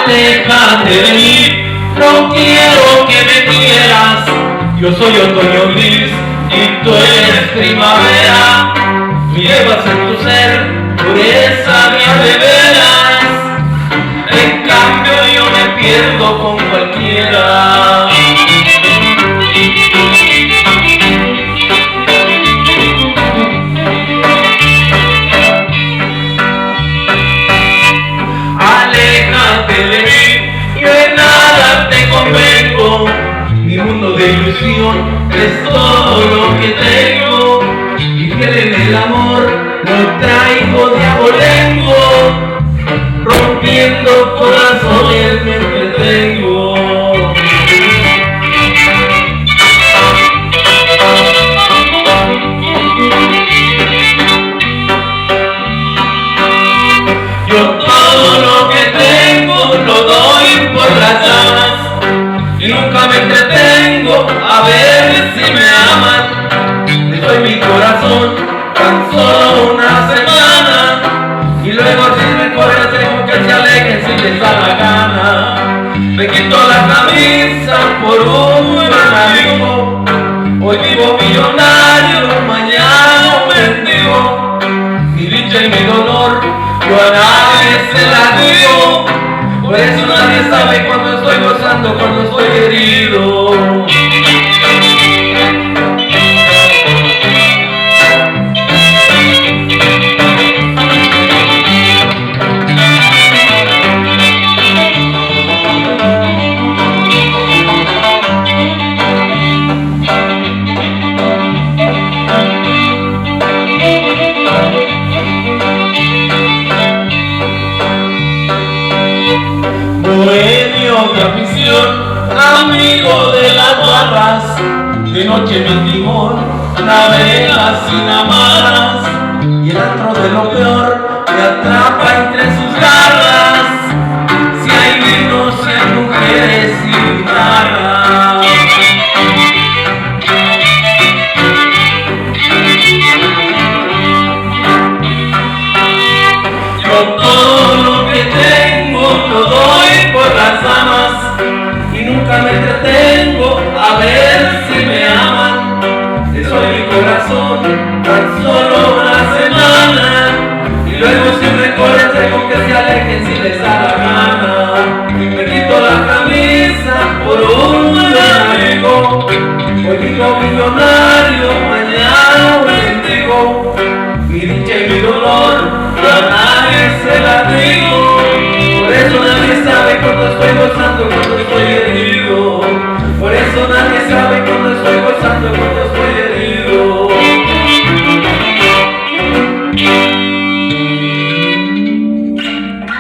Aléjate de mí, no quiero que me quieras. Yo soy otoño gris y tú eres primavera. Tú llevas en tu ser pureza mía de veras. En cambio yo me pierdo con cualquiera. Aléjate de mí, yo en nada te convengo. Mi mundo de ilusión es todo lo que tengo. Y fiel en el amor lo traigo de abolengo. Rompiendo corazones me entretengo. Yo todo lo que tengo lo doy por las llamas. Y nunca me entretengo a ver si me aman. Les doy mi corazón tan solo una semana. Y luego si me corren dejo que se alejen si les da la gana. Me quito la camisa por un buen amigo. Hoy vivo millonario, mañana un mendigo. Mi dicha y mi dolor yo a nadie se la digo. Por eso nadie sabe cuando estoy gozando, cuando estoy herido. Bohemio de afición, amigo de las barras, de noche mi timón navega sin amarras, y el antro de lo peor me atrapa entre sus garras. Si hay vino, si hay mujeres y guitarra. Yo todo lo que tengo lo doy por las amas. Y nunca me entretengo a ver si me aman. Les doy mi corazón tan solo una semana. Y luego si me corren dejo que se alejen si les da la gana. Me quito la camisa por un buen amigo. Hoy vivo millonario, mañana un mendigo. Mi dicha y mi dolor yo a nadie se la digo. Por eso nadie sabe cuando estoy